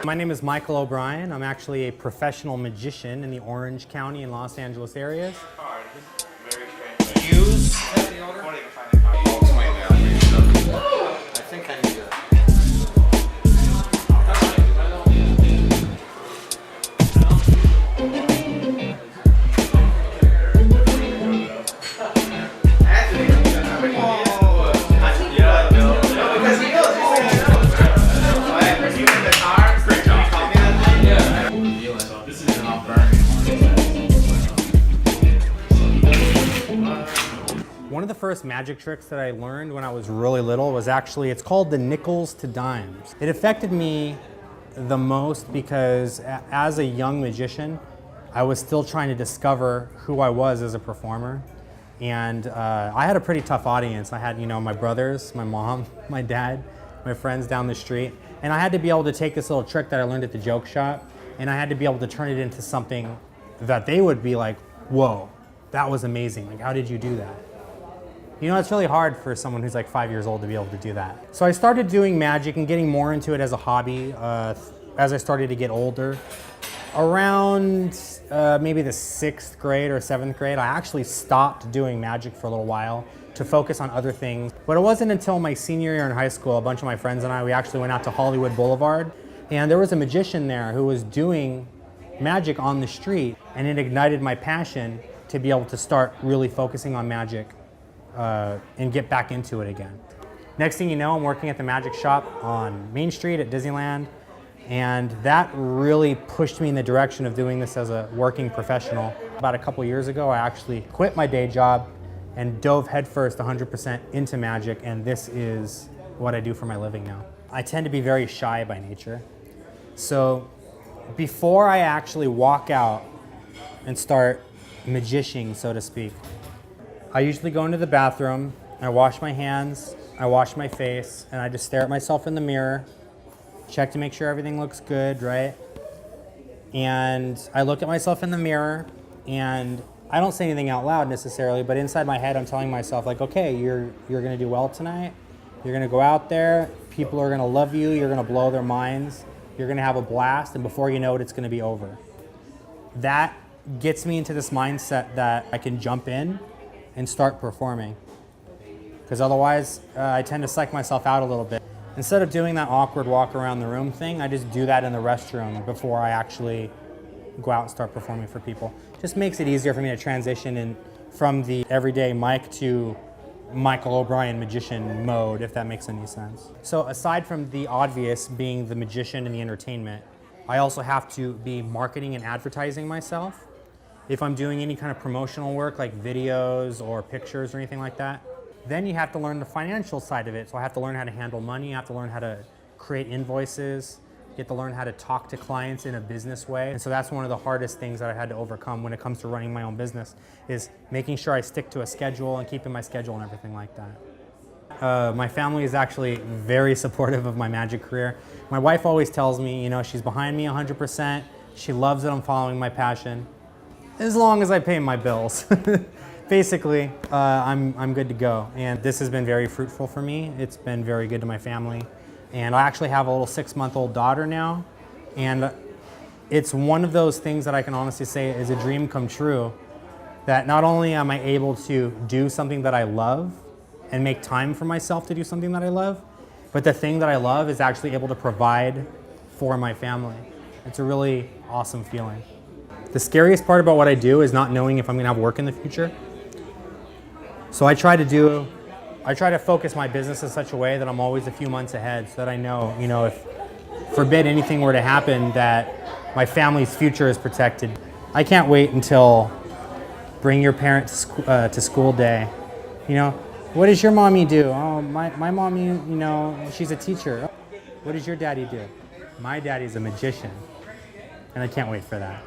My name is Michael O'Brien. I'm actually a professional magician in the Orange County and Los Angeles areas. Use. I think I need to. One of the first magic tricks that I learned when I was really little was actually, it's called the nickels to dimes. It affected me the most because as a young magician, I was still trying to discover who I was as a performer. And I had a pretty tough audience. I had, my brothers, my mom, my dad, my friends down the street. And I had to be able to take this little trick that I learned at the joke shop, and I had to be able to turn it into something that they would be like, whoa, that was amazing. Like, how did you do that? It's really hard for someone who's like 5 years old to be able to do that. So I started doing magic and getting more into it as a hobby as I started to get older. Around maybe the 6th grade or 7th grade, I actually stopped doing magic for a little while to focus on other things. But it wasn't until my senior year in high school, a bunch of my friends and I, we actually went out to Hollywood Boulevard, and there was a magician there who was doing magic on the street, and it ignited my passion to be able to start really focusing on magic and get back into it again. Next thing you know, I'm working at the magic shop on Main Street at Disneyland, and that really pushed me in the direction of doing this as a working professional. About a couple years ago, I actually quit my day job and dove headfirst 100% into magic, and this is what I do for my living now. I tend to be very shy by nature, so before I actually walk out and start magiciing, so to speak, I usually go into the bathroom, I wash my hands, I wash my face, and I just stare at myself in the mirror, check to make sure everything looks good, right? And I look at myself in the mirror, and I don't say anything out loud necessarily, but inside my head I'm telling myself, like, okay, you're gonna do well tonight, you're gonna go out there, people are gonna love you, you're gonna blow their minds, you're gonna have a blast, and before you know it, it's gonna be over. That gets me into this mindset that I can jump in and start performing. Because otherwise, I tend to psych myself out a little bit. Instead of doing that awkward walk around the room thing, I just do that in the restroom before I actually go out and start performing for people. Just makes it easier for me to transition in from the everyday Mike to Michael O'Brien magician mode, if that makes any sense. So aside from the obvious being the magician and the entertainment, I also have to be marketing and advertising myself. If I'm doing any kind of promotional work like videos or pictures or anything like that, then you have to learn the financial side of it. So I have to learn how to handle money, I have to learn how to create invoices, you have to learn how to talk to clients in a business way. And so that's one of the hardest things that I had to overcome when it comes to running my own business, is making sure I stick to a schedule and keeping my schedule and everything like that. My family is actually very supportive of my magic career. My wife always tells me, she's behind me 100%. She loves that I'm following my passion, as long as I pay my bills. Basically, I'm good to go. And this has been very fruitful for me. It's been very good to my family. And I actually have a little 6-month-old daughter now. And it's one of those things that I can honestly say is a dream come true, that not only am I able to do something that I love and make time for myself to do something that I love, but the thing that I love is actually able to provide for my family. It's a really awesome feeling. The scariest part about what I do is not knowing if I'm gonna have work in the future. So I try to focus my business in such a way that I'm always a few months ahead, so that I know, if forbid anything were to happen, that my family's future is protected. I can't wait until bring your parent to school day. What does your mommy do? Oh, my mommy, she's a teacher. What does your daddy do? My daddy's a magician, and I can't wait for that.